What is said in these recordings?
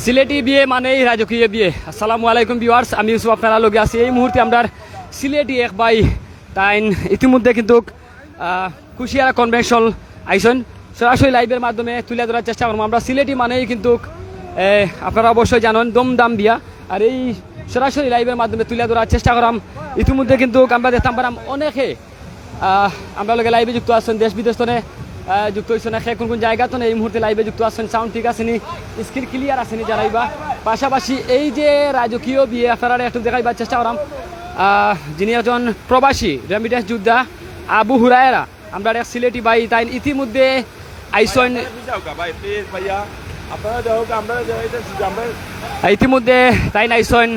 সিলেটি বিয়ে মানেই রাজকীয় বিয়ে। আসসালামু আলাইকুম ভিউয়ার্স, আমি ইউসুফ আপনারা লগে আছি। এই মুহূর্তে আমরা সিলেটি এক ভাই তাইন ইতিমধ্যে কিন্তু কুশিয়ারা কনভেনশন আইসন সরাসরি লাইভের মাধ্যমে তুলে ধরার চেষ্টা করবো। আমরা সিলেটি মানেই কিন্তু আপনারা অবশ্যই জানেন দমদাম দিয়া, আর এই সরাসরি লাইভের মাধ্যমে তুলে ধরার চেষ্টা করাম। ইতিমধ্যে কিন্তু আমরা দেখতাম পারাম অনেকে আমরা লগে লাইভে যুক্ত আছেন, দেশ বিদেশ তো যুক্ত হয়েছে না কোন কোন জায়গা তো এই মুহূর্তে লাইভে যুক্ত আছেন। সাউন্ড ঠিক আসেনি, স্ক্রিন ক্লিয়ার আসেনি জানাইবা। পাশাপাশি এই যে রাজকীয় বিয়ে আপনারা একটু দেখাইবার চেষ্টা করাম। যিনি একজন প্রবাসী রেমিটেন্স যোদ্ধা আবু হুরায়রা, আমরা এক সিলেটি ভাই তাই ইতিমধ্যে আইসন। ইতিমধ্যে তাই আইসন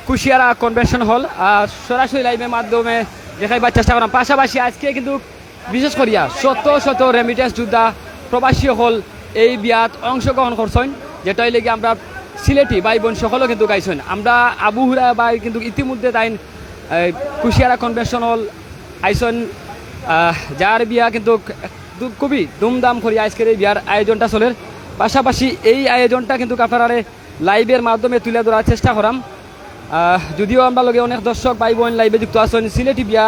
কুশিয়ারা কনভেনশন হল, সরাসরি লাইভের মাধ্যমে দেখাইবার চেষ্টা করাম। পাশাপাশি আজকে কিন্তু বিশেষ করিয়া শত শত রেমিটেন্স যোদ্ধা প্রবাসী হল এই বিয়াত অংশগ্রহণ করছেন, যেটাই লেগে আমরা সিলেটি ভাই বোন সকলও কিন্তু গাইছেন। আমরা আবু হুরা ভাই কিন্তু ইতিমধ্যে তাই কুশিয়ারা কনভেনশন হল আইসন, যার বিয়া কিন্তু খুবই ধুমধাম করি আজকের এই বিয়ার আয়োজনটা চলের। পাশাপাশি এই আয়োজনটা কিন্তু আপনারা লাইভের মাধ্যমে তুলে ধরার চেষ্টা করাম। যদিও আমরা লগে অনেক দর্শক ভাই বোন লাইভে যুক্ত আছেন। সিলেটি বিয়া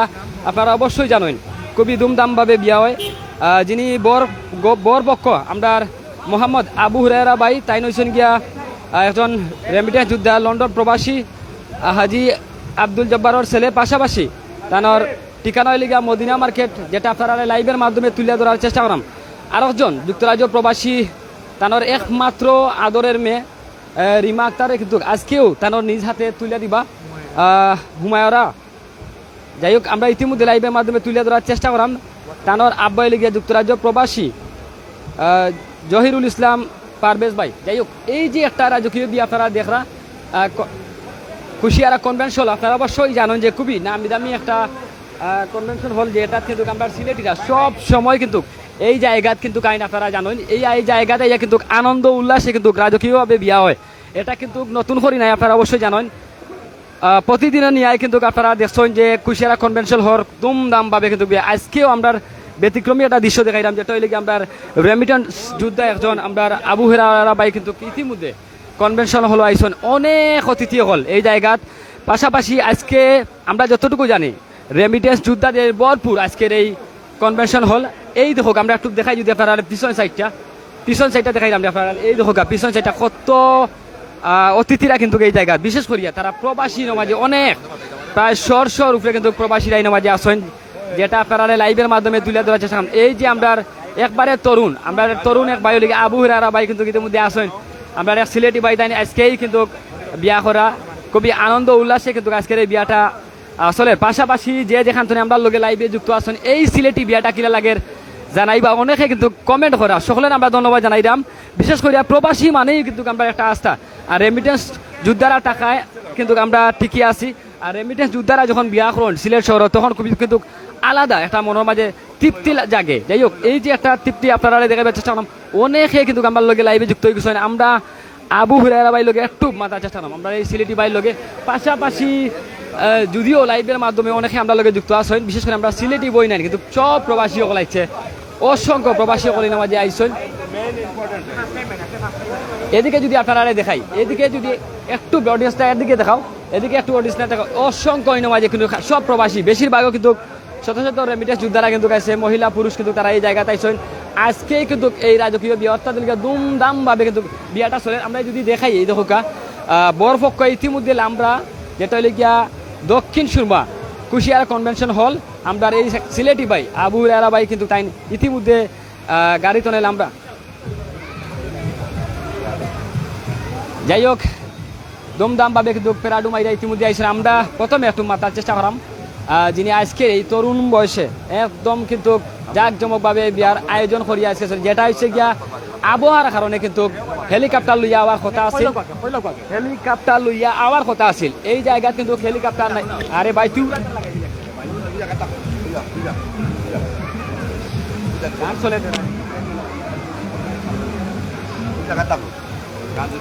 আপনারা অবশ্যই জানেন খুবই ধুমধামভাবে বিয়া হয়। যিনি বর পক্ষ আমরা মোহাম্মদ আবু হুরায়রা ভাই, তাই নইছেন গিয়া একজন রেমিটেন্স যোদ্ধা লন্ডন প্রবাসী হাজি আব্দুল জব্বারের ছেলে। পাশাপাশি তার ঠিকানা লিগা মদিনা মার্কেট, যেটা আপনারা লাইভের মাধ্যমে তুলে ধরার চেষ্টা করাম। আরেকজন যুক্তরাজ্য প্রবাসী তানোর একমাত্র আদরের মেয়ে রিমা আক্তারে কিন্তু আজকেও তানোর নিজ হাতে তুলে দিবা হুমায়রা। যাই হোক, আমরা ইতিমধ্যে লাইভের মাধ্যমে তুলে ধরার চেষ্টা করাম। তানোর আব্বাই লিগিয়া যুক্তরাজ্য প্রবাসী জহিরুল ইসলাম পারভেজ ভাই। যাই হোক, এই যে একটা রাজকীয় বিয়ে আপনারা দেখরা কুশিয়ারা কনভেনশন, আপনারা অবশ্যই জানেন যে খুবই নামি দামি একটা কনভেনশন হল, যে এটা কিন্তু আমরা সিলেটিরা সব সময় কিন্তু এই জায়গাত কিন্তু কাহিনী আপনারা জানেন এই জায়গাতে কিন্তু আনন্দ উল্লাসে কিন্তু রাজকীয়ভাবে বিয়া হয়। এটা কিন্তু নতুন করি নাই, আপনারা অবশ্যই জানেন। প্রতিদিনের নিয়ে কিন্তু আপনারা দেখছেন যে কুশিয়ারা কনভেনশন হল ধুমধামভাবে কিন্তু বিয়া। আজকেও আমরা ব্যতিক্রমী একটা দৃশ্য দেখাইলাম, যেটা হইলে আমরা রেমিটেন্স যোদ্ধা একজন আমরা আবু হুরায়রা ভাই কিন্তু ইতিমধ্যে কনভেনশন হল আইসন। অনেক অতিথি হল এই জায়গাত। পাশাপাশি আজকে আমরা যতটুকু জানি রেমিটেন্স যোদ্ধাদের ভরপুর আজকের এই কনভেনশন হল। এই দেখো আমরা একটু দেখাই, যদি আপনারা পিছন সাইডটা দেখাইলাম আপনারা, এই দেখো পিছন সাইডটা কত অতিথিরা কিন্তু এই জায়গা, বিশেষ করিয়া তারা প্রবাসী নমাজে অনেক প্রায় শর উপরে কিন্তু প্রবাসীরা এই নমাজে আসেন, যেটা আপনারা লাইভের মাধ্যমে তুলে ধরার চেষ্টা করেন। এই যে আমরা একবারে তরুণ এক ভাই লিগে আবু হুরায়রা ভাই কিন্তু ইতিমধ্যে আসেন। আমরা এক সিলেটি ভাই তাই আজকেই কিন্তু বিয়া করা খুবই আনন্দ উল্লাসে কিন্তু আজকের এই বিয়াটা আসলে। পাশাপাশি যে যেখান থেকে আমরা লোকে লাইভে যুক্ত আছেন, এই সিলেটি বিয়াটা কিলা লাগে জানাইবা, অনেকে কিন্তু কমেন্ট করা, সকলের আমরা ধন্যবাদ জানাইলাম। বিশেষ করে প্রবাসী মানেই কিন্তু আমরা একটা আস্থা, আর রেমিটেন্স যোদ্ধারা টাকায় কিন্তু আমরা টিকে আছি। আর রেমিটেন্স যোদ্ধারা যখন বিয়া করেন সিলেট শহর, তখন খুবই কিন্তু আলাদা একটা মনের মাঝে তৃপ্তি জাগে। যাই হোক, এই যে একটা তৃপ্তি আপনারা দেখাবার চেষ্টা করলাম, অনেকে কিন্তু আমার লগে লাইভে যুক্ত হয়ে গেছেন। আমরা আবু হুরায়রা ভাই লগে একটু মাথার চেষ্টা করলাম, আমরা এই সিলেটি ভাই লগে। পাশাপাশি যদিও লাইভের মাধ্যমে অনেকে আমরা লগে যুক্ত আছেন, বিশেষ করে আমরা সিলেটি বই নাই কিন্তু সব প্রবাসী সকল আইছে, অসংখ্য প্রবাসী সকল নামাজে আইসেন। এদিকে যদি আপনারা দেখাই, এদিকে যদি একটু অডিয়েন্সটা এদিকে দেখাও, এদিকে একটু অডিয়েন্সটা দেখাও, অসংখ্য নামাজে কিন্তু সব প্রবাসী, বেশিরভাগও কিন্তু শত শত রেমিটেন্স যোদ্ধারা কিন্তু গাইছে, মহিলা পুরুষ কিন্তু তারা এই জায়গাতে আইসেন। আজকেই কিন্তু এই রাজকীয় বিয়ে অর্থাৎ ধুমধামভাবে কিন্তু বিয়াটা চলে। আমরা যদি দেখাই, এই দেখো বরপক্ষ ইতিমধ্যে আমরা যেটা হইলে গিয়া দক্ষিণ সুরমা কুশিয়ারা কনভেনশন হল, আমরা এই সিলেটি ভাই আবু হুরায়রা ভাই কিন্তু তাই ইতিমধ্যে গাড়ি তো নিলাম আমরা। যাই হোক, দমদামভাবে কিন্তু পেরাডু মাইরা ইতিমধ্যে আইসেন। আমরা প্রথমে একটু মাতার চেষ্টা করাম, যিনি আজকে এই তরুণ বয়সে একদম কিন্তু জাঁকজমকভাবে বিয়ার আয়োজন করিয়া আসছে, যেটা হচ্ছে গিয়া আবহাওয়ার কারণে কিন্তু হেলিকপ্টার লইয়া আওয়ার কথা আছিল, এই জায়গায় কিন্তু হেলিকপ্টার নাই। আরে ভাই তুই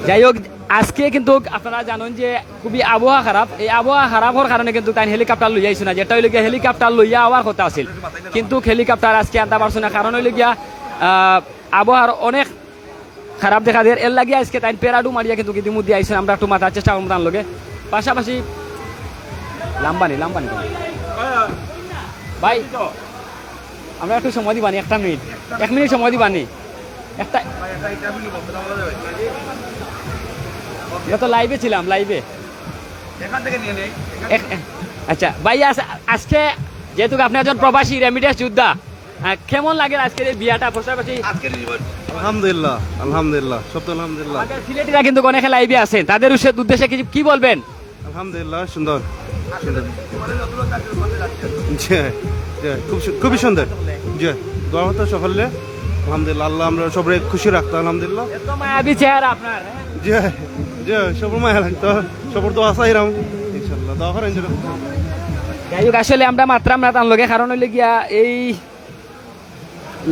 যাই হোক, আজকে কিন্তু আপনারা জানেন যে খুবই আবহাওয়া খারাপ। এই আবহাওয়া খারাপের কারণে কিন্তু তাই হেলিকপ্টার লইয়া আইসো না, যেটা হইলে গিয়া হেলিকপ্টার লইয়া আওয়ার কথা আছিল, কিন্তু হেলিকপ্টার আজকে আনতে পারছো না। কারণ হইলে গিয়া আবহাওয়ার অনেক খারাপ দেখা দেয় এর লাগে আজকে তাই পেরাডু মারিয়া কিন্তু ইতিমধ্যে আইসেন আমরা একটু মাথার চেষ্টা করবো তার লগে পাশাপাশি লাম্বানি ভাই আমরা একটু সময় দিবানি 1 মিনিট সময় দিবানি একটা আমরা তো লাইভে ছিলাম লাইভে আচ্ছা ভাই আজকে যেহেতু আপনি একজন প্রবাসী রেমিডেন্স যোদ্ধা কেমন লাগে আজকের এই বিয়াটা পাশাপাশি আলহামদুলিল্লাহ সব তো আলহামদুলিল্লাহ। সিলেটিরা কিন্তু অনেকে লাইভে আছেন তাদের উদ্দেশ্যে কি বলবেন? আলহামদুলিল্লাহ সুন্দর খুবই সুন্দর জি দোয়া হতো সকলে আলহামদুলিল্লাহ আল্লাহ আমরা সবাই খুশি রাখতো আলহামদুলিল্লাহ। এত মায়াবী চেহারা আপনার জি জি সবার মায়া লাগতো সবার দোয়া চাইরাম ইনশাআল্লাহ দোয়া করেন। যাই হোক আসলে আমরা মাত্রাম না তার লগে কারণ হইলে গিয়া এই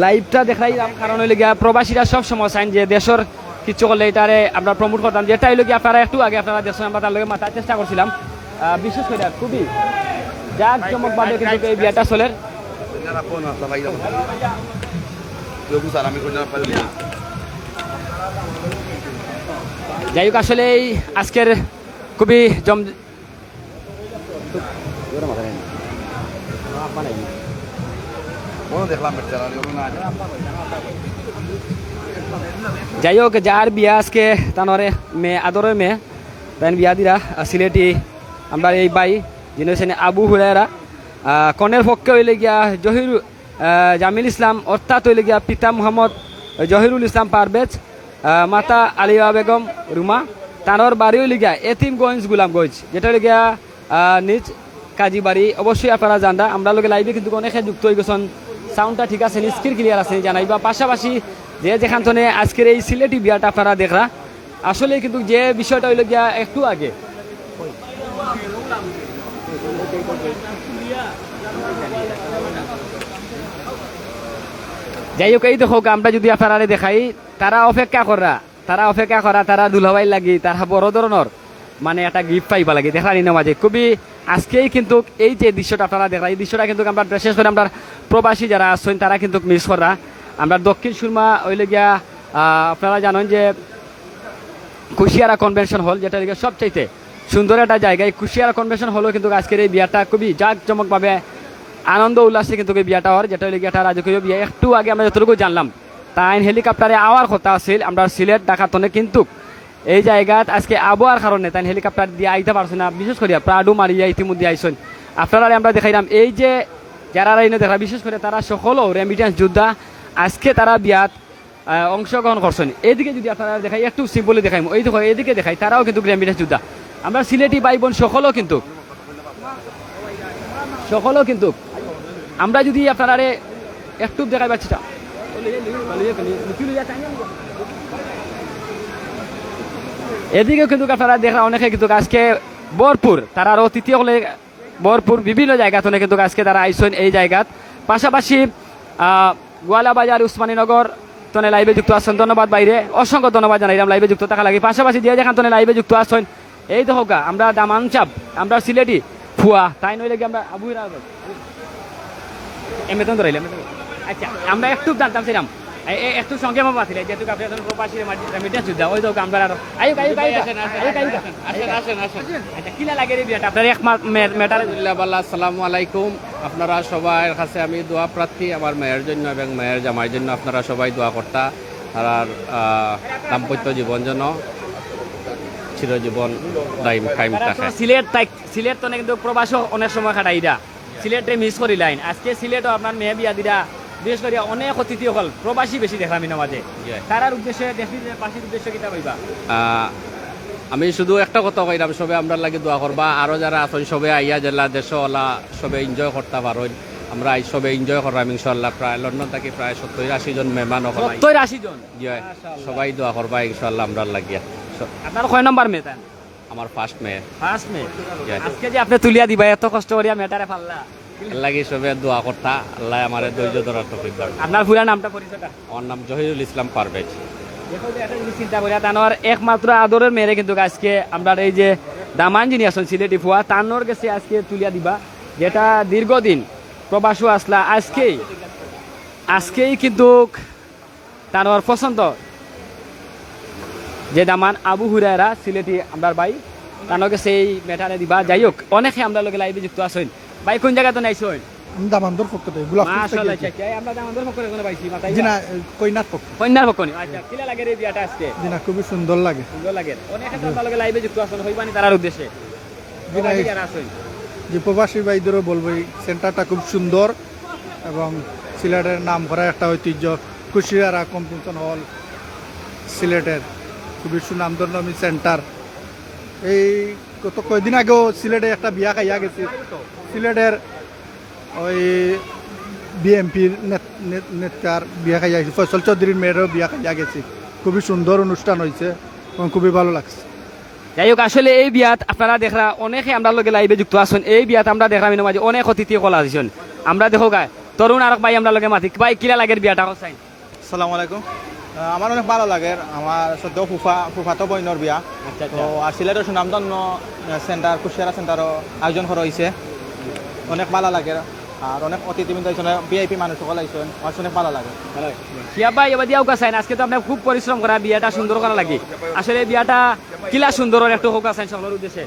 লাইভটা দেখাইলাম কারণ হইলে গিয়া প্রবাসীরা সব সময় চাইন যে দেশের কিছু করলে এটারে আমরা প্রমোট করতাম যেটা হইলে গিয়া আপনারা একটু আগে আপনারা দেশ আমরা তার লগে মাথার চেষ্টা করছিলাম বিশেষ করে খুবই যাক চমকভাবে কিন্তু এই বিয়াটা চলে। যাই হোক আসলে এই আজকের খুবই যাই হোক যার বিয়া আজকে তানরে মেয়ে আদরের মেয়ে তাই বিয়া দিরা সিলেটি আমরা এই বাই যিনি হচ্ছেন আবু হুরায়রা কনের পক্ষে হইলে গিয়া জামিল ইসলাম অর্থাৎ হইলে গিয়া পিতা মোহাম্মদ জহিরুল ইসলাম পারভেজ মাতা আলিয়া বেগম রুমা তানোর বাড়ি হইলে গিয়া এতিমগঞ্জ গুলামগঞ্জ যেটা হইলে গিয়া নিজ কাজী বাড়ি অবশ্যই আপনারা জানরা আমরা লোকে লাইভে কিন্তু অনেকে যুক্ত হয়ে গেছেন সাউন্ডটা ঠিক আছে স্ক্রিন ক্লিয়ার আছে জানাইবা পাশাপাশি যে যেখান থেকে আজকের এই সিলেটি বিয়াটা আপনারা দেখরা আসলে কিন্তু যে বিষয়টা হইল গিয়া একটু আগে যাই হোক এই দেখো আমরা যদি আপনারা দেখাই তারা অপেক্ষা করা তারা দুলাভাই লাগি তারা বড় ধরনের মানে একটা গিফট পাইবা লাগে দেখার মাঝে খুবই আজকেই কিন্তু এই যে দৃশ্যটা আপনারা দেখা এই দৃশ্যটা কিন্তু আমরা বিশেষ করে আমরা প্রবাসী যারা আসছেন তারা কিন্তু মিস করা আমরা দক্ষিণ সুরমা হইলে গিয়া আপনারা জানেন যে কুশিয়ারা কনভেনশন হল যেটা সবচাইতে সুন্দর একটা জায়গায় কুশিয়ারা কনভেনশন হলও কিন্তু আজকের এই বিয়াটা খুবই জাঁকজমকভাবে আনন্দ উল্লাসে কিন্তু এই বিয়াটা হওয়ার যেটা হইলে গিয়ে একটা রাজকীয় বিয়া একটু আগে আমরা যতটুকু জানলাম তাই হেলিকপ্টারে আওয়ার কথা আছিল আমরা সিলেট ডাকাতনে কিন্তু এই জায়গাত আজকে আবহাওয়ার কারণে তাই হেলিকপ্টার দিয়ে আইতে পারছে না বিশেষ করে প্রাডু মারিয়া ইতিমধ্যে আইসন আপনারা আমরা দেখাইলাম এই যে যারা এনে দেখা বিশেষ করে তারা সকলও রেমিটেন্স যোদ্ধা আজকে তারা বিয়াত অংশগ্রহণ করছেন এইদিকে যদি আপনারা দেখাই একটু সিম্পলি দেখাই এই দেখো এইদিকে দেখাই তারাও কিন্তু রেমিটেন্স যোদ্ধা আমরা সিলেটি ভাই বোন সকলও কিন্তু আমরা যদি আপনারা একটু দেখাই পাচ্ছি এদিকেও কিন্তু আপনারা দেখা অনেকে কিন্তু আজকে ভরপুর তারা অতিথি হলে ভরপুর বিভিন্ন জায়গা থেকে কিন্তু আজকে তারা আইসেন এই জায়গাত পাশাপাশি গোয়ালাবাজার উসমানীনগর তনে লাইভে যুক্ত আছেন ধন্যবাদ বাইরে অসংখ্য ধন্যবাদ জানাইলাম লাইভে যুক্ত থাকা লাগে পাশাপাশি যে যেখান তনে লাইভে যুক্ত আছেন এই তো হোক আমরা দামানচাপ আমরা সিলেটি ফুয়া তাই নইলে আমরা আবু এমন ধরাইলাম আচ্ছা আমরা একটু জানতাম ছিলাম একটু সঙ্গে মামা ছিল যেহেতু আপনি এখন প্রবাসী রেমিটেন্স যোদ্ধা ওই তো আমরা আরো আচ্ছা কিলা লাগে রে বিয়াটা আপনার এক ম্যাটার আসসালামু আলাইকুম আপনারা সবার কাছে আমি দোয়া প্রার্থী আমার মেয়ের জন্য এবং মেয়ের জামাইয়ের জন্য আপনারা সবাই দোয়া করতা আর দাম্পত্য জীবন যেন চিরজীবন দাইম কায়েম থাকে। সিলেট তো কিন্তু প্রবাসও অনেক সময় কাটাইরা সিলেটে মিস করি লাইন আজকে সিলেটও আপনার মেয়ে বিয়া দিরা বিশেষ করে অনেক অতিথি হল প্রবাসী বেশি দেখা আমি মাঝে তারার উদ্দেশ্যে দেশের উদ্দেশ্যে কিতা কইবা? আমি শুধু একটা কথা কইলাম সবে আমরা লাগে দোয়া করবা আরো যারা আছেন সবে আইয়া জেলা দেশওয়ালা সবে এনজয় করতে পারেন আমরা সবে এনজয় করলাম ইনশাআল্লাহ প্রায় লন্ডন থেকে প্রায় 70-80 জন মেহমান হল 70-80 জন সবাই দোয়া করবা ইনশাআল্লাহ আমরা লাগিয়া। আপনার কয় নম্বর মেয়ে? আমার ফার্স্ট মেয়ে। আজকে যে আপনি তুলিয়া দিবা এত কষ্ট করিয়া মেয়েটারে পাল্লা লাগি সবে দোয়া করতা আল্লাহ আমারে ধৈর্য ধরার তৌফিক দান। আপনার পুরা নামটা পরিচয়টা? আমার নাম জহিরুল ইসলাম পারভেজ। দেখো একটা জিনিস চিন্তা করিয়া তানোর একমাত্র আদরের মেয়ে কিন্তু আজকে আমরা এই যে দামান যিনি আছেন সিলেটি ফুয়া তানোর কাছে আজকে তুলিয়া দিবা যেটা দীর্ঘদিন প্রবাসও আসলা আজকেই কিন্তু তানোর পছন্দ যে দামান আবু হুরায়রা সিলেটি আমরা ভাই তানকে সেই মেটারে দিবা যাই হোক অনেকে আমরা লগে লাইভে যুক্ত আছেন ভাই কোন জায়গা তো নাইছেন আমি দামান্দর পক্ষ থেকে গোলাপ মাশাআল্লাহ চাচা আমরা আমাদের পক্ষে কোনো পাইছি মাথায় জি না কইনার পক্ষ কন্যার পক্ষ আচ্ছা কিলা লাগে রে বিয়াটা আজকে জি না খুবই সুন্দর লাগে সুন্দর লাগে অনেকে তো আমরা লগে লাইভে যুক্ত আছেন হইবানি তারার উদ্দেশ্যে জি না, যারা আছেন যে প্রবাসী ভাইদেরও বলবো এই সেন্টারটা খুব সুন্দর এবং সিলেটের নাম করা একটা ঐতিহ্য কুশিয়ারা কম্পিটিশন হল সিলেটের খুবই সুনামধন্য সেন্টার। এই গত কয়েকদিন আগেও সিলেটে একটা বিয়া খাইয়া গেছি সিলেটের ওই বিএমপির নেতার বিয়া খাইয়া গেছি ফয়সল চৌধুরীর মেয়েরও বিয়া খাইয়া গেছি খুবই সুন্দর অনুষ্ঠান হয়েছে এবং খুবই ভালো লাগছে। যাই হোক আসলে এই বিয়াত আপনারা দেখরা অনেকে আমরা লগে লাইভে যুক্ত আছেন এই বিয়াত আমরা দেখলাম মাঝে অনেক অতিথি কলা দিছেন আমরা দেখো গায় তরুণ আর ভাই আমরা লগে মাতি ভাই কিলা লাগের বিয়াটা হসাইন আসসালামু আলাইকুম আমার অনেক ভালো লাগে আমার সদ্য ফুফাতো বইনর বিয়া আচ্ছা তো আর সিলেটের সুনামধন্য সেন্টার কুশিয়ারা সেন্টারও আয়োজন করা হয়েছে অনেক ভালো লাগে আর অনেক অতিথিবৃন্দ আইসন ভিআইপি মানুষ সকল আইসন আমার অনেক ভালো লাগে কিয়া ভাই এবার দিয়াও কাছাইন আজকে তো আপনি খুব পরিশ্রম করা বিয়াটা সুন্দর করা লাগে আসলে বিয়াটা কিলা সুন্দর একটু হোক আছেন সকলের উদ্দেশ্যে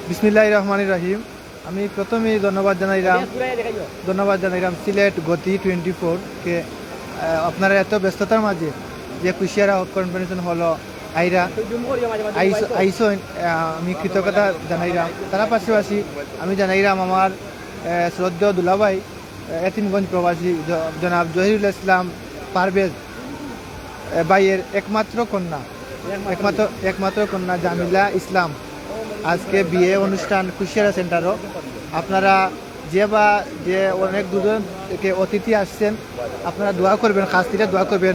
বিসমিল্লাহির রহমানির রহিম আমি প্রথমেই ধন্যবাদ জানাইলাম সিলেট গতি 24 কে আপনারা এত ব্যস্ততার মাঝে যে কুশিয়ারা কনফারেন্স হলো আইরা আইসন আমি কৃতজ্ঞতা জানাইলাম তার পাশাপাশি আমি জানাইলাম আমার শ্রদ্ধেয় দুলাভাই এতিমগঞ্জ প্রবাসী জনাব জহিরুল ইসলাম পারভেজ ভাইয়ের একমাত্র কন্যা জামিলা ইসলাম আজকে বিয়ে অনুষ্ঠান কুশিয়ারা সেন্টারও আপনারা যে অনেক দুজন থেকে অতিথি আসছেন আপনারা দোয়া করবেন খাস থেকে দোয়া করবেন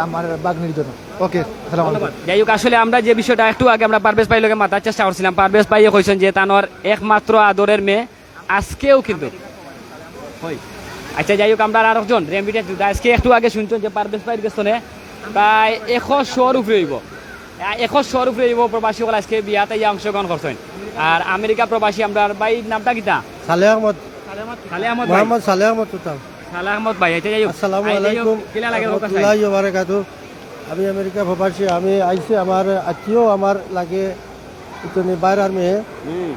আমার বাগ্নির জন্য ওকে সালাম আলাইকুম। যাই হোক আসলে আমরা যে বিষয়টা একটু আগে আমরা পারভেজ ভাই লগে মাথার চেষ্টা করছিলাম পারভেজ ভাই কইছেন যে তানোর একমাত্র আদরের মেয়ে আজকেও কিন্তু আচ্ছা যাই হোক আমরা আর একজন রেমিটেন্স আজকে একটু আগে শুনছেন যে পারভেজ ভাইয়ের পেছনে প্রায় 100 উপরে হইব 100 উপরে হইব প্রবাসী হল আজকে বিয়াতে অংশগ্রহণ করছেন আর আমেরিকা প্রবাসী আমরা ভাই নামটা কিতা সালেহ আহমদ সালে আহমদ ভাই মোহাম্মদ সালেহ আহমদ তুতাম সালে আহমদ ভাই এটা যাই হোক আসসালামু আই যাই হোক, আলাইকুম কিলা লাগে হোক আছে? রাহমাতুল্লাহি ওয়া বারাকাতুহু আমি আমেরিকা প্রবাসী আমি আইছি আমার আত্মীয় আমার লাগে ইতনে বাইরের মেয়ে হুম।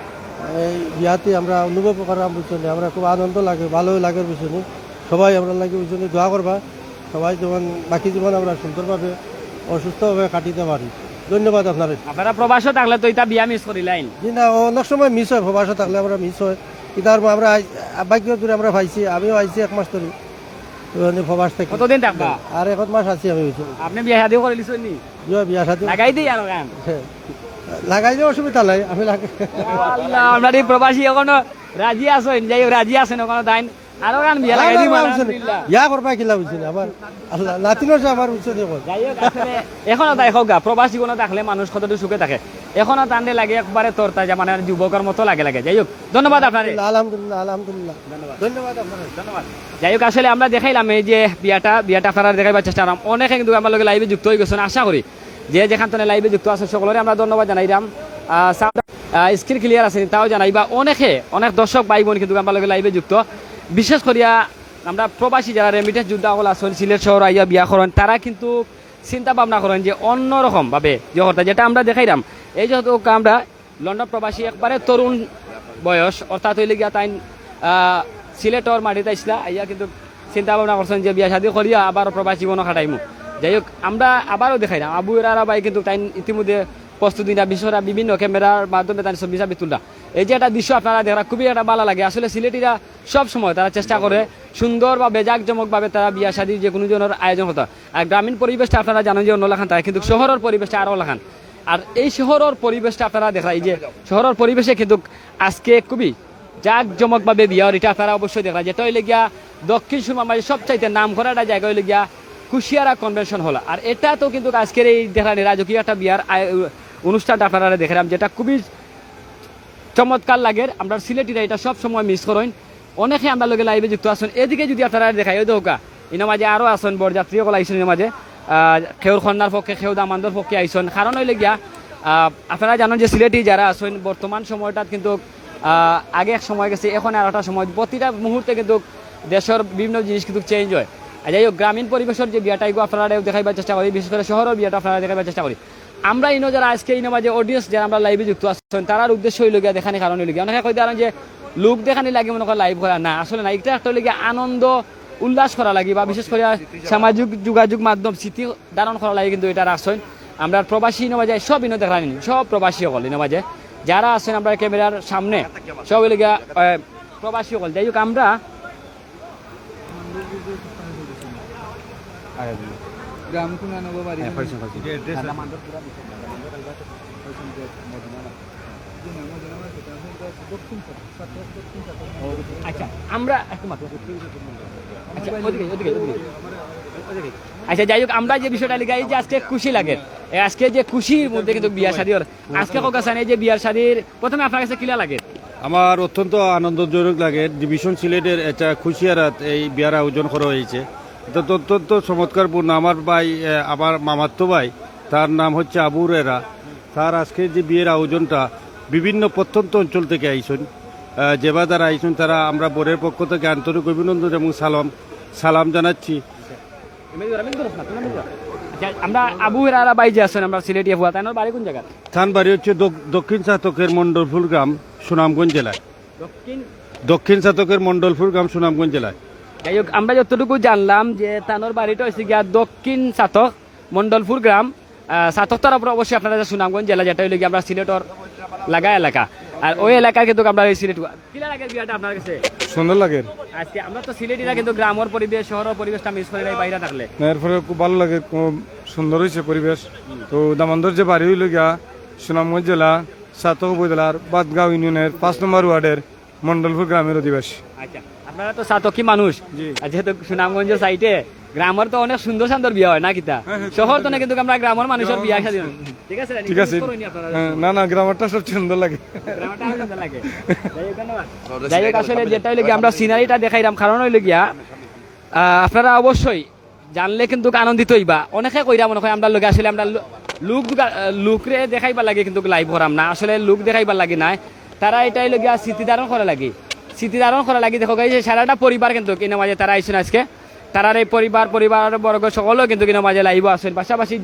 এই বিয়াতে আমরা অনুভব করার বুঝছি আমরা খুব আনন্দ লাগে ভালো লাগে বুঝছি সবাই আমরা লাগে বুঝছি দোয়া করবা সবাই যেমন বাকি জীবন আমরা সুন্দরভাবে অসুস্থভাবে কাটিতে পারি ধন্যবাদ আপনার। আপনারা প্রবাসও থাকলে তো এটা বিয়া মিস করিলাইন জি না অনেক সময় মিস হয় প্রবাসে থাকলে আমরা মিস হয় ইতার আমরা বাকি দূরে আমরা পাইছি আমিও আইছি 1 মাস ধরে প্রবাস থেকে কতদিন থাকবা আর 1 মাস আছি আমি বুঝছি আপনি বিয়া শাদিও করে লিছেন নি বিয়া সাথে লাগাই দিই আর গান লাগাই যে অসুবিধা নাই আমি আল্লাহ আমরা এই প্রবাসী এখনো রাজি আছেন যাই হোক, রাজি আছেন ওখানে দাইন আরো গান বিয়া লাগাই দিই আলহামদুলিল্লাহ। ইয়া করবা কিলা বুঝছি আমার আল্লাহ নাতিনোর আমার বুঝছি দেখো যাই হোক আসলে এখনো তাই হোক গা প্রবাসী কোনো থাকলে মানুষ কতটুকু সুখে থাকে এখনো টানলে লাগে একবারে তোর তাজা মানে যুবকের মতো লাগে যাই হোক ধন্যবাদ আপনার আলহামদুলিল্লাহ ধন্যবাদ আপনার ধন্যবাদ। যাই হোক আসলে আমরা দেখাইলাম এই যে বিয়াটা আপনারা দেখাইবার চেষ্টা করলাম অনেকে কিন্তু আমার লগে লাইভে যুক্ত হয়ে গেছেন আশা করি যে যেখান থেকে লাইভে যুক্ত আছে সকলের আমরা ধন্যবাদ জানাইলাম স্ক্রিন ক্লিয়ার আছে তাও জানাইবা অনেক দর্শক ভাই বোন কিন্তু আমার লগে লাইভে যুক্ত বিশেষ করিয়া আমরা প্রবাসী যারা রেমিটেন্স যোদ্ধা হল আছেন সিলেট শহর আইয়া বিয়া করেন তারা কিন্তু চিন্তা ভাবনা করেন যে অন্যরকম ভাবে যে কথা যেটা আমরা দেখাইলাম এই যেহেতু আমরা লন্ডন প্রবাসী একবারে তরুণ বয়স অর্থাৎ হইলে গিয়া তাই সিলেটর মাটিতে আইসলা আইয়া কিন্তু চিন্তা ভাবনা করছেন যে বিয়া শাদী করিয়া আবার প্রবাসী জীবনও খাটাইমু যাই হোক আমরা আবারও দেখাইলাম আবু এরা ভাই কিন্তু তাই ইতিমধ্যে প্রস্তুতি না বিষয়টা বিভিন্ন ক্যামেরার মাধ্যমে তাই ছবি চাবি তুললা এই যে একটা দৃশ্য আপনারা দেখা খুবই একটা ভালো লাগে আসলে সিলেটিরা সব সময় তারা চেষ্টা করে সুন্দর বা বেজাকজমকভাবে তারা বিয়া শাদীর যে কোনো জনের আয়োজন হতো আর গ্রামীণ পরিবেশটা আপনারা জানেন যে অন্য লেখান থাকে কিন্তু শহরের পরিবেশটা আরও লেখান আর এই শহরের পরিবেশটা আপনারা দেখা এই যে শহরের পরিবেশে কিন্তু আজকে খুবই জাকজমকভাবে বিয়া এটা আপনারা অবশ্যই দেখা যেটা হইলে গিয়া দক্ষিণ সুরমার সবচাইতে নাম করা একটা জায়গা হইলে গিয়া কুশিয়ারা কনভেনশন হল আর এটা তো কিন্তু আজকের এই দেখানি রাজকীয় একটা বিয়ার অনুষ্ঠানটা আপনারা দেখলাম যেটা খুবই চমৎকার লাগে আমরা সিলেটিরা এটা সব সময় মিস করেন অনেকে আমরা লোকে লাইভে যুক্ত আসেন এদিকে যদি আপনারা দেখাই ওই দৌকা এর মাঝে আরও আসেন বরযাত্রীসকল আইসেন এর মাঝে খেউর খন্নার পক্ষে খেউ দামান্দর পক্ষে আইসন কারণ হইলে গিয়া আপনারা জানেন যে সিলেটি যারা আসেন বর্তমান সময়টাত কিন্তু আগে এক সময় গেছে এখন আর একটা সময় প্রতিটা মুহূর্তে কিন্তু দেশের বিভিন্ন জিনিস কিন্তু চেঞ্জ হয় যাই হোক গ্রামীণ পরিবেশের যে বিয়াটাইগো আপনারা দেখাইবার চেষ্টা করি বিশেষ করে শহরের বিয়াটা আপনারা দেখাইবার চেষ্টা করি আমরা ইনো যারা আজকে ইনো মাঝে অডিয়েন্স যারা আমরা লাইভে যুক্ত আছেন তারার উদ্দেশ্য হইল গিয়া দেখানি কারণ হইল গিয়া অনেকে কই দাঁড়ান যে লোক দেখানি লাগে মনে করে লাইভ করা না আসলে না এটা একটা হইল গিয়া আনন্দ উল্লাস করা লাগে বা বিশেষ করে সামাজিক যোগাযোগ মাধ্যম স্মৃতি ধারণ করা লাগে কিন্তু এটা রাখছেন আমরা প্রবাসী ইনো মাঝে সব ইনো দেখানি সব প্রবাসী সকল ইনো মাঝে যারা আছেন আমরা ক্যামেরার সামনে সব হইল গিয়া প্রবাসী সকল যাই হোক আমরা গ্রাম কোনা নব বাড়ি আচ্ছা আমরা একটু মাত্র আচ্ছা ওদিকে আচ্ছা যাই হোক আমরা যে বিষয়টা লিখাই যে আজকে খুশি লাগে আজকে যে খুশির মধ্যে কিন্তু বিয়ার শাদীর আজকে কাছে যে বিয়ার শাদীর প্রথমে আপনার কাছে কিলা লাগে আমার অত্যন্ত আনন্দজনক লাগে ডিভিশন সিলেটের একটা খুশিয়ারাত এই বিয়ার আয়োজন করা হয়েছে এটা তো অত্যন্ত চমৎকারপূর্ণ আমার ভাই আমার মামাতো ভাই তার নাম হচ্ছে আবু হুরায়রা তার আজকে যে বিয়ের আয়োজনটা বিভিন্ন প্রত্যন্ত অঞ্চল থেকে আইসেন যেবা যারা আইসেন তারা আমরা বোরের পক্ষ থেকে আন্তরিক অভিনন্দন এবং সালাম জানাচ্ছি। আচ্ছা আমরা আবু হুরায়রা ভাই যে আছেন আমরা সিলেটি আবু তার বাড়ি কোন জায়গা স্থান বাড়ি হচ্ছে দক্ষিণ চাতকের মণ্ডলপুর গ্রাম সুনামগঞ্জ জেলায় দক্ষিণ চাতকের মণ্ডলপুর গ্রাম সুনামগঞ্জ জেলায়। যাই হোক আমরা যতটুকু জানলাম যে তানোর বাড়িটা হচ্ছে গিয়া দক্ষিণ সাতক মন্ডলপুর গ্রাম সাতক তার উপর অবশ্যই আপনারা সুনামগঞ্জ জেলা যেটা হইলে আমরা সিলেটর লাগা এলাকা আর ওই এলাকায় কিন্তু আমরা এই সিলেট কিলা লাগে বিয়াটা আপনার কাছে সুন্দর লাগে আজকে আমরা তো সিলেটিরা কিন্তু গ্রামের পরিবেশ শহরের পরিবেশটা মিস করে নাই বাইরে থাকলে এর ফলে খুব ভালো লাগে খুব সুন্দর হয়েছে পরিবেশ তো দামোদর যে বাড়ি হইল গিয়া সুনামগঞ্জ জেলা সাতক উপজেলার বাদগাঁও ইউনিয়নের 5 নম্বর ওয়ার্ডের মন্ডলপুর গ্রামের অধিবাসী। আচ্ছা আপনারা তো সাতকি মানুষ আর যেহেতু সুনামগঞ্জের সাইটে গ্রামের তো অনেক সুন্দর সুন্দর বিয়া হয় না কিতা শহর তো না কিন্তু আমরা গ্রামের মানুষের বিয়া শাদী ঠিক আছে ঠিক আছে না না গ্রামারটা সব সুন্দর লাগে গ্রামটা সুন্দর লাগে যাই হোক আসলে যেটা হইলে গিয়া আমরা সিনারিটা দেখাইলাম কারণ হইলে গিয়া আপনারা অবশ্যই জানলে কিন্তু আনন্দিত হইবা অনেকে কইরা মনে হয় আমরা লোকে আসলে আমরা লুকরে দেখাইবার লাগে কিন্তু লাইভ করাম না আসলে লুক দেখাইবার লাগে না তারা এটাই লগিয়া স্মৃতিধারণ করা লাগে স্মৃতিধারণ করা লাগে দেখো গাইছে সারাটা পরিবার কিন্তু কিনা মাঝে তারা আইসেন আজকে তারার এই পরিবার বর্গ সকলও কিন্তু কিনা মাঝে লাইভ আসেন পাশাপাশি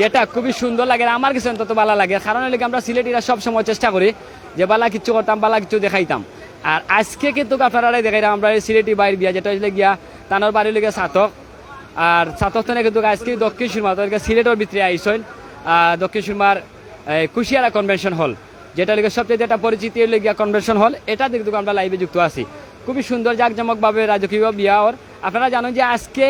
যেটা খুবই সুন্দর লাগে আমার কিছু অন্তত ভালো লাগে কারণ হলে আমরা সিলেটিরা সব সময় চেষ্টা করি যে বালা কিছু করতাম বালা কিছু দেখাইতাম আর আজকে কিন্তু আপনারা দেখাইলাম আমরা এই সিলেটি বাইর বিয়া যেটা হইলে গিয়া তানোর বাড়ি লেগে সাতক আর সাতক তো কিন্তু আজকে দক্ষিণ সুরমা সিলেটের ভিতরে আইসেন দক্ষিণ সুরমার কুশিয়ারা কনভেনশন হল যেটা লেগে সবচেয়ে যেটা পরিচিতি হইলে গিয়া কনভেনশন হল এটা কিন্তু আমরা লাইভে যুক্ত আছি খুবই সুন্দর জাঁকজমকভাবে রাজকীয় বিয়া ওর আপনারা জানেন যে আজকে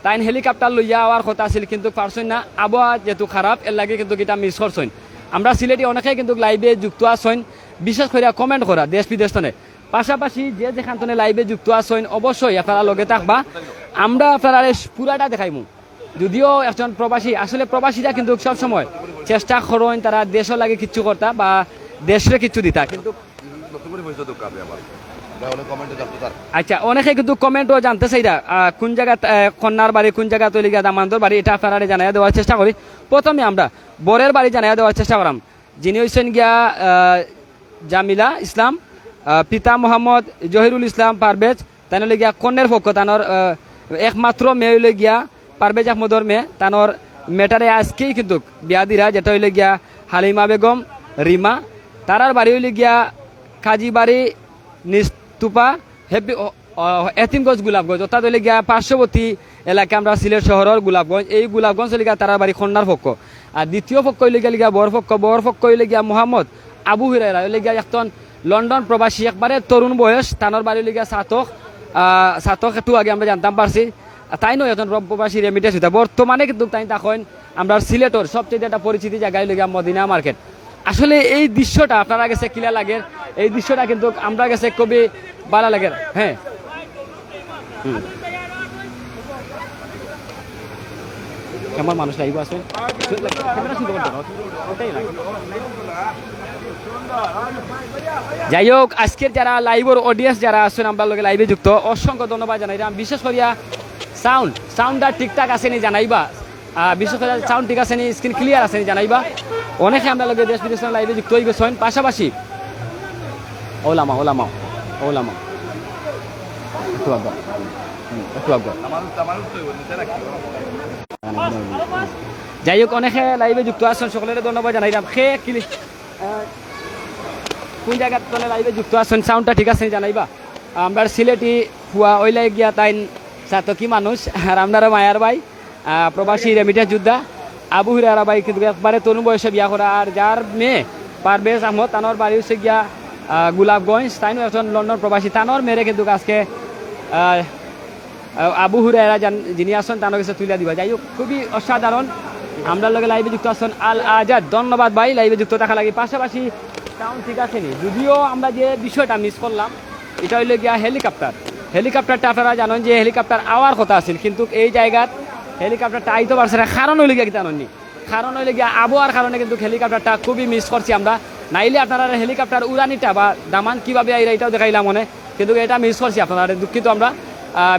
তাইন হেলিকপ্টার লইয়া যাওয়ার কথা ছিল কিন্তু পারছেন না আবহাওয়া যেহেতু খারাপ এর লাগে কিন্তু এটা মিস করছেন আমরা সিলেটি অনেকেই কিন্তু লাইভে যুক্ত আছেন বিশেষ করে কমেন্ট করা দেশ বিদেশ তনে পাশাপাশি যে যেখান তনে লাইভে যুক্ত আছেন অবশ্যই আপনারা লগে থাকবা আমরা আপনারা পুরাটা দেখাইমু যদিও একজন প্রবাসী আসলে প্রবাসীরা কিন্তু সবসময় চেষ্টা করেন তারা দেশের লাগে কিছু করতা বা দেশের কিছু দিতা কিন্তু আচ্ছা অনেকে কিন্তু কমেন্টও জানতে চাইরা কোন জায়গা কন্যার বাড়ি কোন জায়গা তৈরি গিয়া দামান্তর বাড়ি এটা আপনারা জানাইয়া দেওয়ার চেষ্টা করি প্রথমে আমরা বরের বাড়ি জানাইয়া দেওয়ার চেষ্টা করাম যিনি হচ্ছেন গিয়া জামিলা ইসলাম পিতা মোহাম্মদ জহিরুল ইসলাম পারভেজ তাই হলে গিয়া কন্যার পক্ষ তানোর একমাত্র মেয়ে হইলে গিয়া পারভেজ আহমদর মেয়ে তানোর মেটারে আজকেই কিন্তু বিয়া দিরা যেটা হইলে গিয়া হালিমা বেগম রিমা তারার বাড়ি হইলে গিয়া কাজীবাড়ি নিস্তুপা হেপি এতিমগঞ্জ গোলাপগঞ্জ অর্থাৎ হইলে গিয়া পার্শ্ববর্তী এলাকা আমরা সিলেট শহরের গোলাপগঞ্জ এই গোলাপগঞ্জ হইলে গিয়া তারার বাড়ি খন্নার পক্ষ আর দ্বিতীয় পক্ষ হইলে গিয়া বর পক্ষ হইলে গিয়া মোহাম্মদ আবু হুরায়রা হইলে গিয়া এখন লন্ডন প্রবাসী একবারে তরুণ বয়স তানোর বাড়ি হইলে গিয়া সাতক একটু আগে আমরা জানতাম পারছি তাই নয় এখন প্রবাসী রেমিটেন্স হইতা বর্তমানে কিন্তু তাই তখন আমরা সিলেটর সবচেয়ে একটা পরিচিতি জায়গায় হইলে গিয়া মদিনা মার্কেট আসলে এই দৃশ্যটা আপনারা কাছে কিলা লাগে এই দৃশ্যটা কিন্তু আমরা কাছে খুবই ভালো লাগে হ্যাঁ আমার মানুষ লাইভ আছে যাই হোক আজকের যারা লাইভের অডিয়েন্স যারা আছেন আমরা লোকে লাইভে যুক্ত অসংখ্য ধন্যবাদ জানাইলাম বিশেষ করিয়া সাউন্ডটা ঠিকঠাক আসেনি জানাইবা বিশেষ করে সাউন্ড ঠিক আসেনি স্ক্রিন ক্লিয়ার আসেনি জানাইবা অনেকে আমরা লোকে দেশ বিদেশের লাইভে যুক্ত হয়ে গেছেন পাশাপাশি ওলামা একটু যাই হোক অনেকে লাইভে যুক্ত আছেন সকলের ধন্যবাদ জানাইলাম কোন জায়গার তলে লাইভে যুক্ত আছেন সাউন্ডটা ঠিক আছে জানাইবা আমরা সিলেটি হুয়া ওইলাই গিয়া তাই সাতকি মানুষ আর আপনারা মায়ার ভাই প্রবাসী রেমিটেন্স যোদ্ধা আবু হুরারা ভাই কিন্তু একবারে তরুণ বয়সে বিয়া করা আর যার মেয়ে পারভেজ আহমদ তানোর বাড়ি হচ্ছে গিয়া গোলাপগঞ্জ তাইনও একজন লন্ডন প্রবাসী তানোর মেরে কিন্তু আজকে আবু হুরায়রা যিনি আসেন তানোর কাছে তুলে দিবা যাই হোক খুবই অসাধারণ আমরা লগে লাইভে যুক্ত আছেন আল আজাদ ধন্যবাদ ভাই লাইভে যুক্ত থাকা লাগে পাশাপাশি সাউন্ড ঠিক আছে নি যদিও আমরা যে বিষয়টা মিস করলাম এটা হইলে গিয়া হেলিকপ্টারটা আপনারা জানেন যে হেলিকপ্টার আওয়ার কথা আছিল কিন্তু এই জায়গাত হেলিকপ্টারটা আইতে পারছে না কারণ হইলে গিয়া জানেননি কারণ হইলে গিয়া আবহাওয়ার কারণে কিন্তু হেলিকপ্টারটা খুবই মিস করছি আমরা নাইলে আপনারা হেলিকপ্টার উড়ানিটা বা দামান কীভাবে আইরা এটাও দেখাইলাম মনে কিন্তু এটা মিস করছি আপনারা দুঃখিত আমরা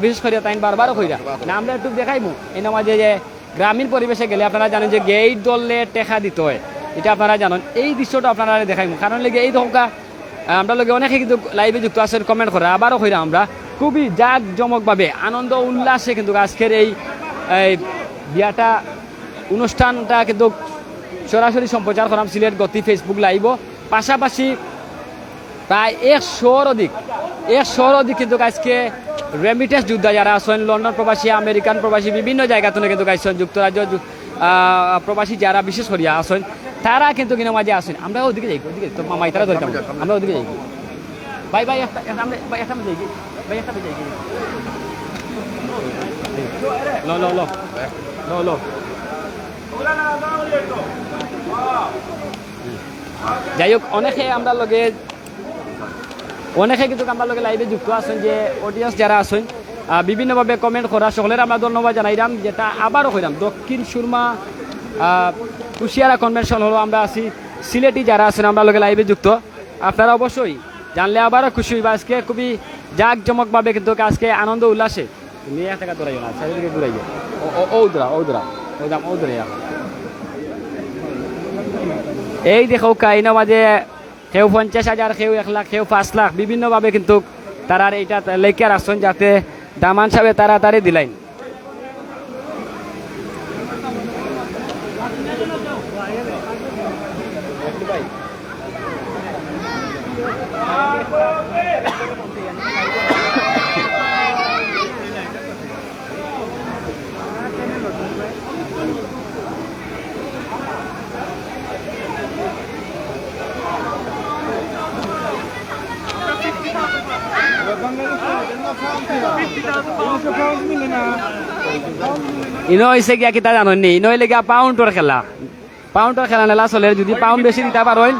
বিশেষ করে তাই বারবারও কইরা না আমরা একটু দেখাইবো এই মাঝে যে গ্রামীণ পরিবেশে গেলে আপনারা জানেন যে গেট দললে টেকা দিতে হয় এটা আপনারা জানেন এই দৃশ্যটা আপনারা দেখাইবো কারণ লেগে এই ধমকা আমরা লোকে অনেকে কিন্তু লাইভে যুক্ত আছেন কমেন্ট করে আবারও কইরা আমরা খুবই জাঁকজমকভাবে আনন্দ উল্লাসে কিন্তু আজকের এই বিয়াটা অনুষ্ঠানটা কিন্তু সরাসরি সম্প্রচার করলাম সিলেট গতি ফেসবুক লাইভও পাশাপাশি প্রায় 100 অধিক কিন্তু আজকে রেমিটেন্স যোদ্ধা যারা আছেন লন্ডন প্রবাসী আমেরিকান প্রবাসী বিভিন্ন জায়গা থেকে কিন্তু আছেন যুক্তরাজ্য প্রবাসী যারা বিশেষ করিয়া আছেন তারা কিন্তু কিনা মাঝে আসেন আমরা ওদিকে যাই ওদিকে তো মামাই তারা ধরতাম আমরা ওদিকে যাই ভাই ভাই একটা যাই ভাই একটা যাই লো যাই হোক অনেকে আমরা লগে কিন্তু আমরা লগে লাইভে যুক্ত আছেন যে অডিয়েন্স যারা আছেন বিভিন্নভাবে কমেন্ট করা সকলের আমরা ধন্যবাদ জানাইলাম যেটা আবারও কইলাম দক্ষিণ সুরমা কুশিয়ারা কনভেনশন হলো আমরা আছি সিলেটি যারা আছেন আমরা লগে লাইভে যুক্ত আপনারা অবশ্যই জানলে আবারও খুশি হইবা আজকে খুবই জাঁকজমকভাবে কিন্তু আজকে আনন্দ উল্লাসে নিয়ে টাকা দৌড়াইও না চারিদিকে দৌড়াইও ও দৌড়াইয়া এই দেখো কাহিনা মাঝে কেউ 50,000 কেউ 1 লাখ কেউ 5 লাখ বিভিন্নভাবে কিন্তু তারা এইটা লেখা রাখছেন যাতে দামান সাহেব তাড়াতাড়ি দিলাইন ইনো হয়েছে গিয়া কিতা জানি ইনো হইলে গিয়া পাউন্ডর খেলা নেলা চলে যদি পাউন্ড বেশি দিতে পারেন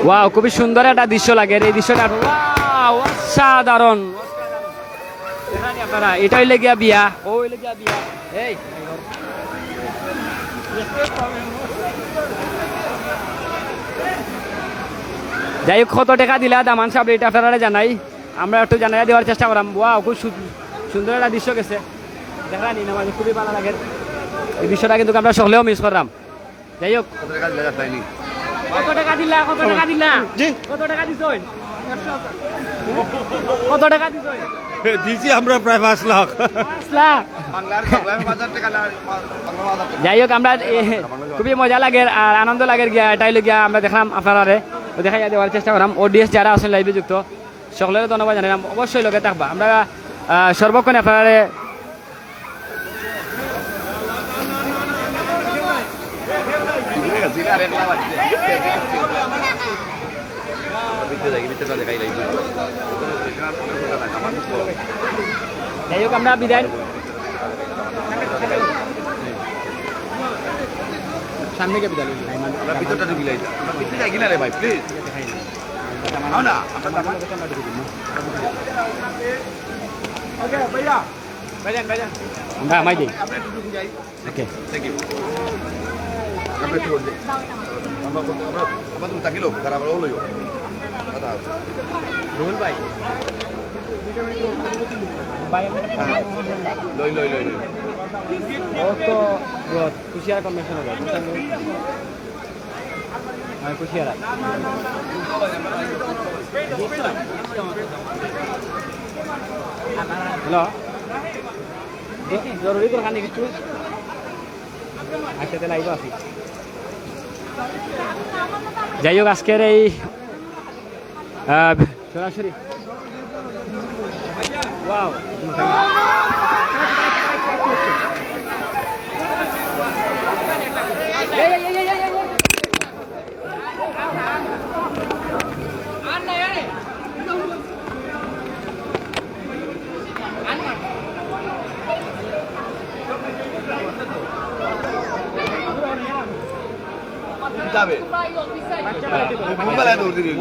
ওয়াও খুবই সুন্দর একটা দৃশ্য লাগে এই দৃশ্যটা ওয়াও অসাধারণ আপনারা এটা হইলে গিয়া বিয়া ও হইলে গিয়া বিয়া এই যাই হোক কত টাকা দিলা দামান সাহেব এটা আপনারা জানাই আমরা একটু জানাই দেওয়ার চেষ্টা করলাম ওয়াও খুব সুন্দর একটা দৃশ্য গেছে দেখা নি না মানে খুবই ভালো লাগে এই দৃশ্যটা কিন্তু আমরা সকলেও মিস করলাম যাই হোক কত টাকা দিলা কত টাকা দিছই কত টাকা দিছই দিছি আমরা প্রায় 5 লাখ। যাই হোক আমরা খুবই মজা লাগে আর আনন্দ লাগে গিয়া এটাই গিয়া আমরা দেখলাম আপনারা দেখাই দেওয়ার চেষ্টা করলাম অডিয়েন্স যারা আছেন লাইভে যুক্ত সকলের ধন্যবাদ জানালাম অবশ্যই লগে থাকবা আমরা সর্বক্ষণ আপনারা যাই হোক আমরা বিদায় সামনে কে বিদায় আমরা ভিতরটা ঢুকি লাই আমরা ভিতরে যাই কিনা রে ভাই প্লিজ আও না আমরা দামান আমরা আমাই দিই আমরা একটু ঢুকি যাই ওকে থ্যাংক ইউ আমরা একটু বলতে আমরা তুমি তাকিলো তারা আমরা লইও দাদা রুহুল ভাই লই লই লই তো কুশিয়ারা কনভেনশন হবে আমি কুশিয়ারা হ্যালো জরুরি তো খানি কিছু আজকে লাইভ আছি যাই হোক আজকের এই সরাসরি ওয়াও যাবে মোবাইলে দৌড় দিবি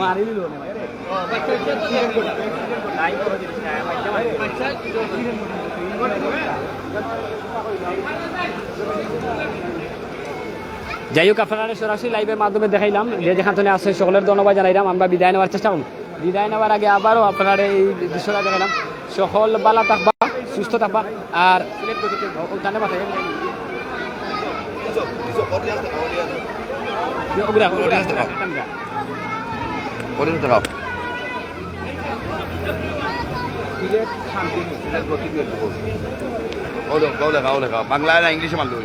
যাই হোক আপনারা সরাসরি লাইভের মাধ্যমে দেখাইলাম যে যেখানে আছে সকলের ধন্যবাদ জানাইলাম আমরা বিদায় নেওয়ার চেষ্টা করুন বিদায় নেওয়ার আগে আবারও আপনারা এই দৃশ্যটা দেখাইলাম সকল বালা থাকবা সুস্থ থাকবা আর বাংলায় না ইংলিশে মারলো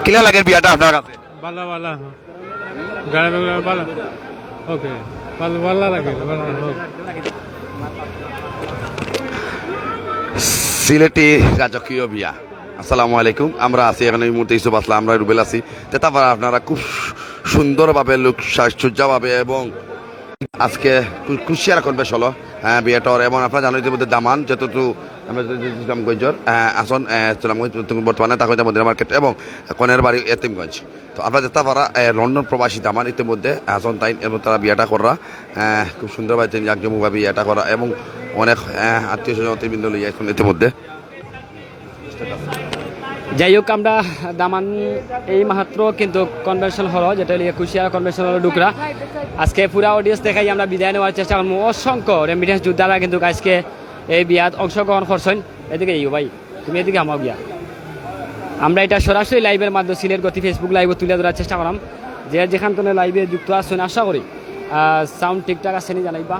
কিলা লাগে বিয়াটা আপনার কাছে ভালো ভালো গাড়ি ভালো ওকে ভালো ভালো লাগে ভালো সিলেটি রাজকীয় বিয়া আসসালামু আলাইকুম আমরা আছি এখানে এই মুহূর্তে ইসুফ আসলাম আমরা রুবেল আছি তারপর আপনারা খুব সুন্দরভাবে লোক সাজসজ্জাভাবে এবং আজকে কুশিয়ারা কনভেনশন হলো বিয়েটার এবং আপনারা জানেন ইতিমধ্যে দামান যেহেতু আমরা ইসলামগঞ্জের আসন বর্তমানে তাকে মদিনা মার্কেট এবং কনের বাড়ি এতিমগঞ্জ তো আপনারা যেতে পারা লন্ডন প্রবাসী দামান ইতিমধ্যে আসন তাই এবং তারা বিয়েটা করা খুব সুন্দরভাবে তিনি জাঁকজমকভাবে বিয়েটা করা এবং অনেক আত্মীয় স্বজন বৃন্দ লইয়া এখন ইতিমধ্যে যাই হোক আমরা দামান এই মাত্র কিন্তু কনভেনশন হলো যেটা কুশিয়ারা কনভেনশন হলো ডুকরা আজকে পুরা অডিয়েন্স দেখাই আমরা বিদায় নেওয়ার চেষ্টা করবো অসংখ্য রেমিটেন্স যোদ্ধারা কিন্তু আজকে এই বিয়াত অংশগ্রহণ করছেন এদিকে ইউ ভাই তুমি এদিকে আমার গিয়া আমরা এটা সরাসরি লাইভের মাধ্যমে সিলেট গতি ফেসবুক লাইভে তুলে ধরার চেষ্টা করলাম যে যেখান থেকে লাইভে যুক্ত আসছেন আশা করি সাউন্ড ঠিকঠাক আছে নি জানাইবা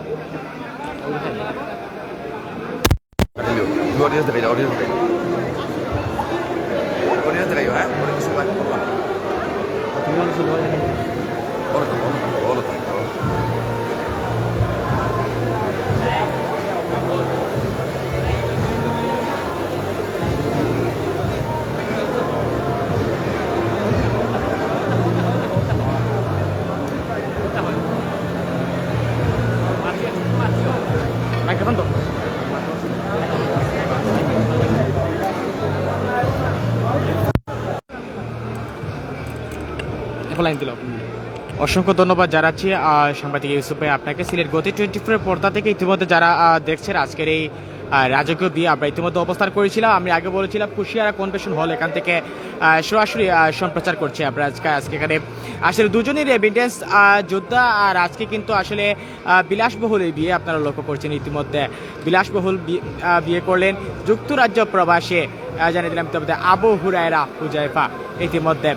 অসংখ্য ধন্যবাদ জানাচ্ছি সাংবাদিক ইউসুফ ভাই আপনাকে সিলেট গতি 24 পর্দা থেকে ইতিমধ্যে যারা দেখছেন আজকের এই রাজকীয় বিয়ে আমরা ইতিমধ্যে অবস্থান করেছিলাম আমি আগে বলেছিলাম কুশিয়ারা কনভেনশন হল এখান থেকে সরাসরি সম্প্রচার করছি আমরা আজকে এখানে আসলে দুজনই রেমিটেন্স যোদ্ধা আর আজকে কিন্তু আসলে বিলাসবহুল এই বিয়ে আপনারা লক্ষ্য করছেন ইতিমধ্যে বিলাসবহুল বিয়ে করলেন যুক্তরাজ্য প্রবাসে জানিয়ে দিলাম ইতিমধ্যে আবু হুরায়রা হুজাইফা ইতিমধ্যে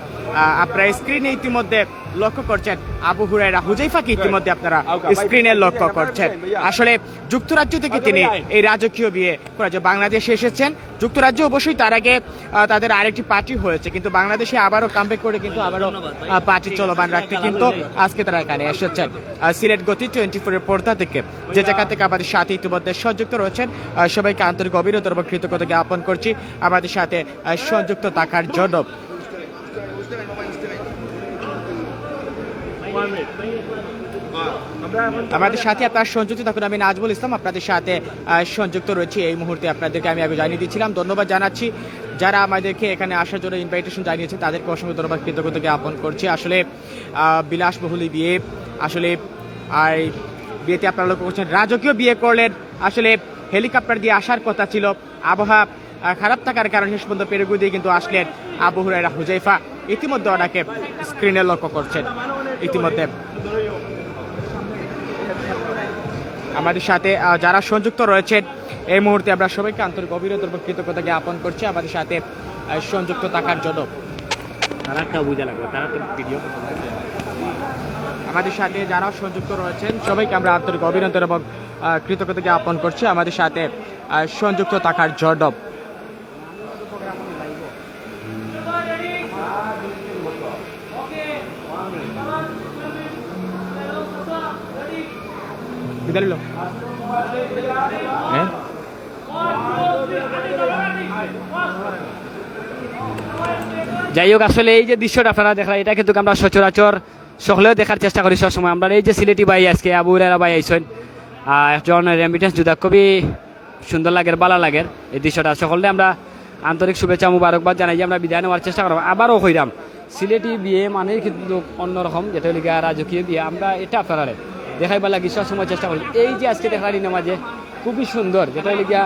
আপনারা স্ক্রিনে ইতিমধ্যে লক্ষ্য করছেন আবু হুরায়রা হুজাইফাকে ইতিমধ্যে আপনারা স্ক্রিনে লক্ষ্য করছেন আসলে যুক্তরাজ্য থেকে তিনি এই রাজকীয় বিয়ে করে বাংলাদেশে এসেছেন যুক্তরাজ্য অবশ্যই তার আগে তাদের আরেকটি পার্টি হয়েছে কিন্তু বাংলাদেশে আবারও কামব্যাক করে কিন্তু আবারও পার্টি চলমান রাখতে কিন্তু আজকে তারা এখানে এসেছেন সিলেট গতি 24 এর পর্দা থেকে যে জায়গা থেকে আমাদের সাথে ইতিমধ্যে সংযুক্ত রয়েছেন সবাইকে আন্তরিক অভিনন্দন এবং কৃতজ্ঞতা জ্ঞাপন করছি আমাদের সাথে সংযুক্ত থাকার জন্য আমাদের সাথে আপনার সংযুক্ত থাকুন। আমি নাজমুল ইসলাম আপনাদের সাথে সংযুক্ত রয়েছি এই মুহূর্তে। আপনাদেরকে আমি আগে জানিয়ে দিচ্ছিলাম, ধন্যবাদ জানাচ্ছি যারা আমাদেরকে এখানে আসার জন্য ইনভাইটেশন জানিয়েছে, তাদেরকে অসংখ্য ধন্যবাদ, কৃতজ্ঞতা জ্ঞাপন করছি। আসলে বিলাসবহুল বিয়ে, আসলে আর বিয়েতে আপনারা লক্ষ্য করছেন রাজকীয় বিয়ে করলেন। আসলে হেলিকপ্টার দিয়ে আসার কথা ছিল, আবহাওয়া খারাপ থাকার কারণে শেষ পর্যন্ত পেরেগু দিয়ে কিন্তু আসলেন আবু হুরায়রা হুজাইফা। ইতিমধ্যে ওনাকে স্ক্রিনে লক্ষ্য করছেন। ইতিমধ্যে আমাদের সাথে যারা সংযুক্ত রয়েছেন এই মুহূর্তে আমরা সবাইকে আন্তরিক অভিনন্দন এবং কৃতজ্ঞতা জ্ঞাপন করছি আমাদের সাথে সংযুক্ত থাকার জন্য। আমাদের সাথে যারা সংযুক্ত রয়েছেন সবাইকে আমরা আন্তরিক অভিনন্দন এবং কৃতজ্ঞতা জ্ঞাপন করছি আমাদের সাথে সংযুক্ত থাকার জন্য। যাই হোক, আসলে এই যে দৃশ্যটা আপনারা দেখলেন, এটা কিন্তু আমরা সচরাচর সকলেও দেখার চেষ্টা করি সবসময়। আমরা এই যে সিলেটি ভাই আজকে আবু হুরায়রা ভাই আইসেন, একজন রেমিটেন্স যোদ্ধা, খুবই সুন্দর লাগে, ভালো লাগে এই দৃশ্যটা। সকলে আমরা আন্তরিক শুভেচ্ছা মুবারকবাদ জানাই যে আমরা বিদায় নেওয়ার চেষ্টা করব। আবারও হইলাম সিলেটি বিয়ে মানে কিন্তু অন্যরকম, যেটা লিগা রাজকীয় বিয়ে, আমরা এটা আপনারা দেখাইবার লাগি সবসময় চেষ্টা করি। এই যে আজকে দেখার নামাজে খুবই সুন্দর, যেটা লিগা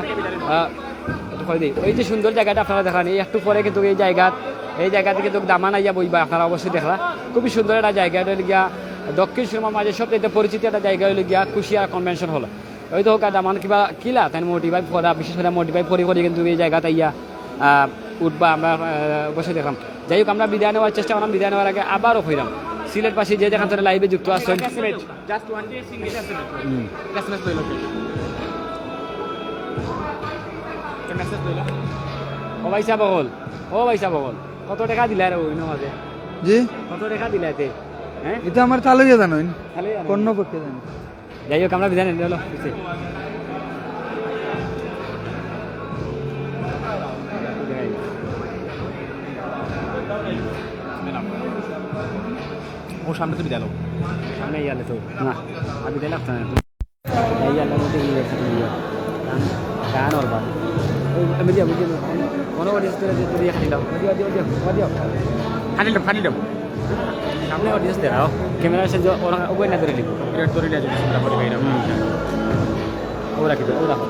ওই যে সুন্দর জায়গাটা আপনারা দেখান, এই একটু পরে কিন্তু এই জায়গাতে কিন্তু দামান আইয়া বইবা, আপনারা অবশ্যই দেখলা। খুবই সুন্দর একটা জায়গা, এটা লিগিয়া দক্ষিণ সুরমার মাঝে সবচেয়ে পরিচিত একটা জায়গা হইল গিয়া কুশিয়ারা কনভেনশন হল। ওই তো দামান কিবা কিলা তাই মোটিভাই পড়া, বিশেষ করে মোটিভাই পরি কিন্তু এই জায়গাতে ইয়া উঠবা, আমরা অবশ্যই দেখলাম। যাই হোক, আমরা বিদায় নেওয়ার চেষ্টা করলাম। বিদায় নেওয়ার আগে আবারও হইলাম সিলেট পাশে যে যেখান থেকে লাইভে যুক্ত আসছেন, ও ভাইসা বগল, কত টাকা দিলা রে ওই নামাজে? জি, কত টাকা দিলা এতে? হ্যাঁ, এটা আমার তালুয়া জানোই, তাহলে কর্ণ পক্ষে জানো। যাই হোক, আমরা বিদায় নিলাম। ও সামনে তো বিদায় সামনে ইয়ালে তো না, আমি বিদায় লাগতো না। এই ইয়ালের মধ্যে গান ওর বাদ আমি দিয়া বুঝি মনে অডিয়েন্স করে যে তুই খাইলাম ফানিলাম সামনে অডিয়েন্স দেখাও, ক্যামেরা সে ওরা ওই না ধরে লিখো, ধরে ও রাখি ও রাখো।